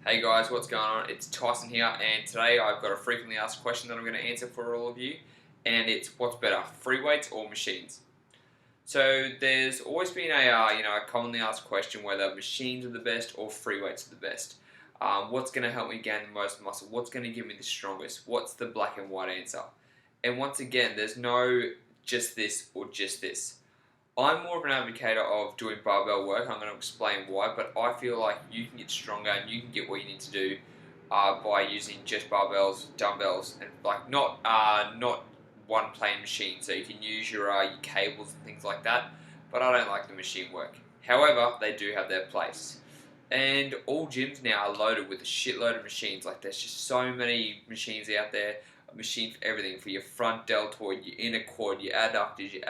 Hey guys, what's going on? It's Tyson here, and today I've got a frequently asked question that I'm going to answer for all of you, and it's what's better, free weights or machines? So there's always been a commonly asked question whether machines are the best or free weights are the best. What's going to help me gain the most muscle? What's going to give me the strongest? What's the black and white answer? And once again, there's no just this or just this. I'm more of an advocate of doing barbell work. I'm going to explain why, but I feel like you can get stronger and you can get what you need to do by using just barbells, dumbbells, and not one plane machine. So you can use your cables and things like that. But I don't like the machine work. However, they do have their place. And all gyms now are loaded with a shitload of machines. Like there's just so many machines out there. A machine for everything, for your front deltoid, your inner quad, your adductors, your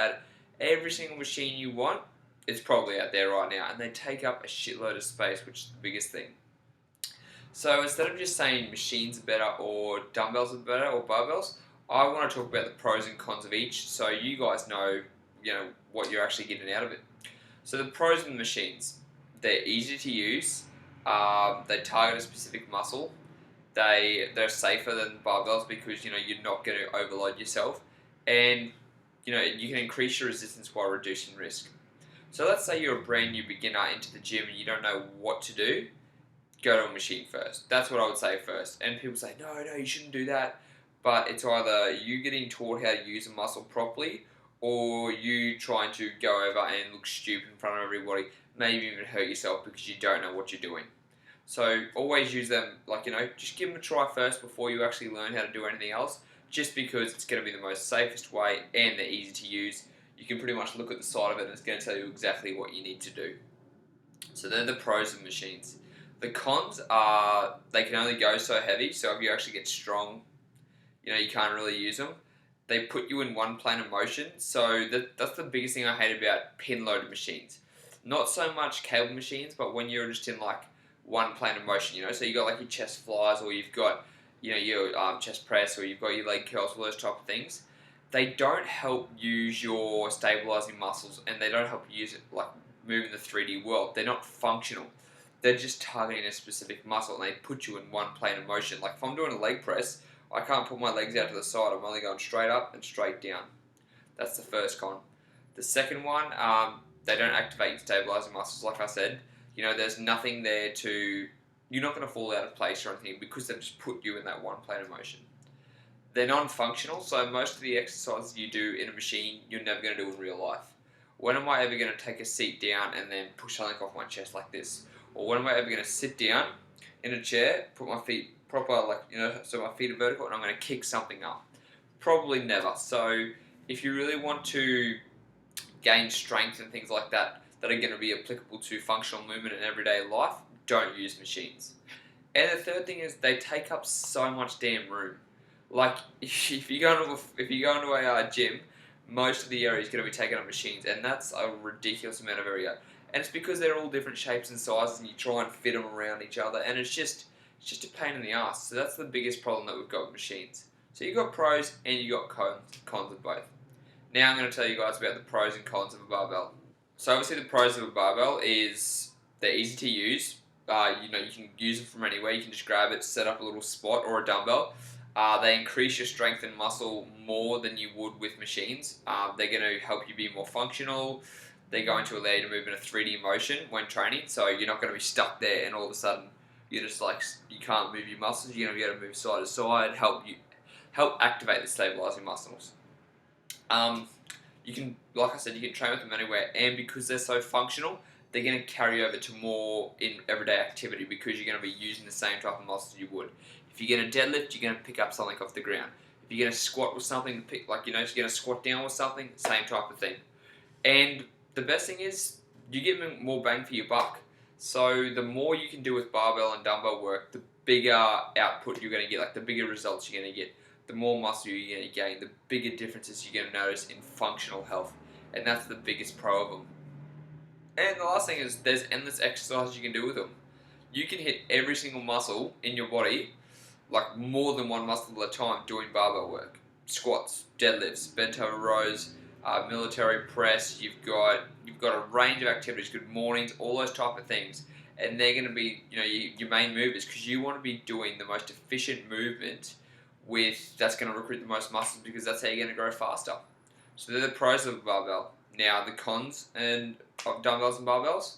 every single machine you want is probably out there right now, and they take up a shitload of space, which is the biggest thing. So instead of just saying machines are better or dumbbells are better or barbells, I want to talk about the pros and cons of each, so you guys know, what you're actually getting out of it. So the pros of the machines: they're easy to use, they target a specific muscle, they're safer than barbells because you're not going to overload yourself, and you can increase your resistance while reducing risk. So let's say you're a brand new beginner into the gym and you don't know what to do, go to a machine first. That's what I would say first. And people say, no, you shouldn't do that. But it's either you getting taught how to use a muscle properly or you trying to go over and look stupid in front of everybody, maybe even hurt yourself because you don't know what you're doing. So always use them, just give them a try first before you actually learn how to do anything else, just because it's going to be the most safest way and they're easy to use. You can pretty much look at the side of it and it's going to tell you exactly what you need to do. So they're the pros of machines. The cons are they can only go so heavy, so if you actually get strong, you can't really use them. They put you in one plane of motion, so that's the biggest thing I hate about pin-loaded machines. Not so much cable machines, but when you're just in one plane of motion, so you got your chest flies, or you've got your chest press, or you've got your leg curls, all those type of things. They don't help use your stabilizing muscles, and they don't help you use it moving the 3D world. They're not functional. They're just targeting a specific muscle, and they put you in one plane of motion. Like if I'm doing a leg press, I can't put my legs out to the side. I'm only going straight up and straight down. That's the first con. The second one, they don't activate your stabilizing muscles, like I said. There's nothing there to... You're not going to fall out of place or anything because they've just put you in that one plane of motion. They're non-functional, so most of the exercises you do in a machine, you're never going to do in real life. When am I ever going to take a seat down and then push something off my chest like this? Or when am I ever going to sit down in a chair, put my feet proper, so my feet are vertical, and I'm going to kick something up? Probably never. So if you really want to gain strength and things like that are going to be applicable to functional movement in everyday life, don't use machines. And the third thing is they take up so much damn room. Like if you go into a gym, most of the area is going to be taken up machines, and that's a ridiculous amount of area. And it's because they're all different shapes and sizes, and you try and fit them around each other, and it's just a pain in the ass. So that's the biggest problem that we've got with machines. So you've got pros and you've got cons of both. Now I'm going to tell you guys about the pros and cons of a barbell. So obviously the pros of a barbell is they're easy to use. You can use it from anywhere. You can just grab it, set up a little spot or a dumbbell. They increase your strength and muscle more than you would with machines. They're going to help you be more functional. They're going to allow you to move in a 3D motion when training, so you're not going to be stuck there and all of a sudden you're just you can't move your muscles. You're going to be able to move side to side, help activate the stabilizing muscles. You can, like I said, you can train with them anywhere, and because they're so functional, they're going to carry over to more in everyday activity because you're going to be using the same type of muscles you would. If you're going to deadlift, you're going to pick up something off the ground. If you're going to squat with something, if you're going to squat down with something, same type of thing. And the best thing is, you get more bang for your buck. So the more you can do with barbell and dumbbell work, the bigger output you're going to get, the bigger results you're going to get, the more muscle you're going to gain, the bigger differences you're going to notice in functional health. And that's the biggest pro of them. And the last thing is, there's endless exercises you can do with them. You can hit every single muscle in your body, more than one muscle at a time, doing barbell work. Squats, deadlifts, bent over rows, military press. You've got a range of activities, good mornings, all those type of things. and they're going to be, your main movers, because you want to be doing the most efficient movement that's going to recruit the most muscles, because that's how you're going to grow faster. So they're the pros of a barbell. Now the cons of dumbbells and barbells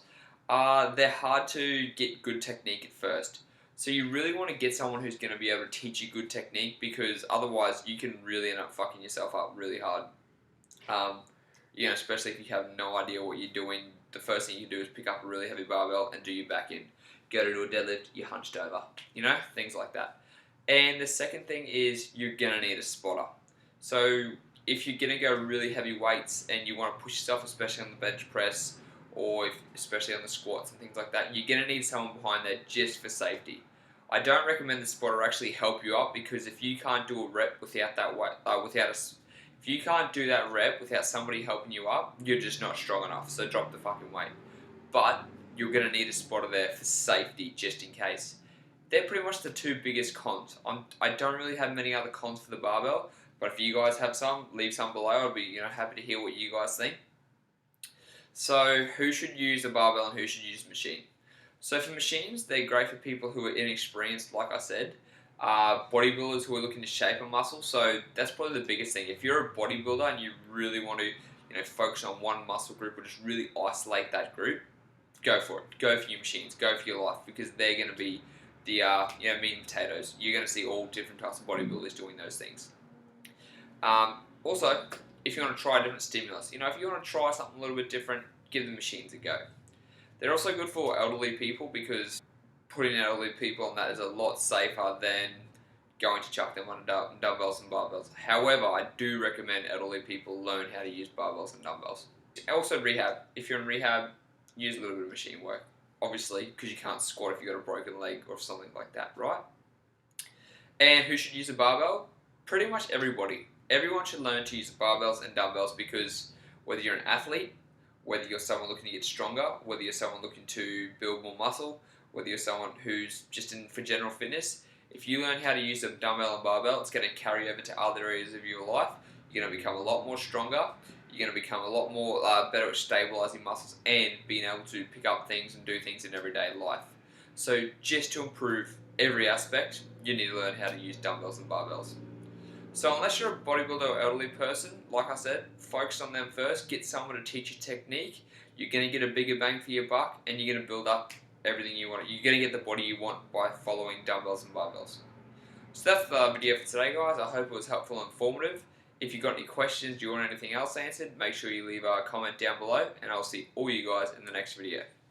are they're hard to get good technique at first. So you really want to get someone who's going to be able to teach you good technique, because otherwise you can really end up fucking yourself up really hard. Um, especially if you have no idea what you're doing. The first thing you can do is pick up a really heavy barbell and do your back in. Go to do a deadlift, you're hunched over. Things like that. And the second thing is you're going to need a spotter. So if you're going to go really heavy weights and you want to push yourself, especially on the bench press, or especially on the squats and things like that, you're going to need someone behind there just for safety. I don't recommend the spotter actually help you up, because if you can't do a rep without that weight, if you can't do that rep without somebody helping you up, you're just not strong enough. So drop the fucking weight. But you're going to need a spotter there for safety, just in case. They're pretty much the two biggest cons. I don't really have many other cons for the barbell, but if you guys have some, leave some below. I'd be happy to hear what you guys think. So who should use a barbell and who should use a machine? So for machines, they're great for people who are inexperienced, like I said. Bodybuilders who are looking to shape a muscle. So that's probably the biggest thing. If you're a bodybuilder and you really want to focus on one muscle group or just really isolate that group, go for it. Go for your machines. Go for your life, because they're going to be the meat and potatoes. You're going to see all different types of bodybuilders doing those things. Also, if you want to try different stimulus, if you want to try something a little bit different, give the machines a go. They're also good for elderly people, because putting elderly people on that is a lot safer than going to chuck them on dumbbells and barbells. However, I do recommend elderly people learn how to use barbells and dumbbells. Also rehab. If you're in rehab, use a little bit of machine work. Obviously, because you can't squat if you've got a broken leg or something like that, right? And who should use a barbell? Pretty much everybody. Everyone should learn to use barbells and dumbbells, because whether you're an athlete, whether you're someone looking to get stronger, whether you're someone looking to build more muscle, whether you're someone who's just in for general fitness, if you learn how to use a dumbbell and barbell, it's going to carry over to other areas of your life. You're going to become a lot more stronger. You're going to become a lot more better at stabilizing muscles and being able to pick up things and do things in everyday life. So just to improve every aspect, you need to learn how to use dumbbells and barbells. So unless you're a bodybuilder or elderly person, like I said, focus on them first. Get someone to teach you technique. You're going to get a bigger bang for your buck, and you're going to build up everything you want. You're going to get the body you want by following dumbbells and barbells. So that's the video for today, guys. I hope it was helpful and informative. If you've got any questions, do you want anything else answered, make sure you leave a comment down below, and I'll see all you guys in the next video.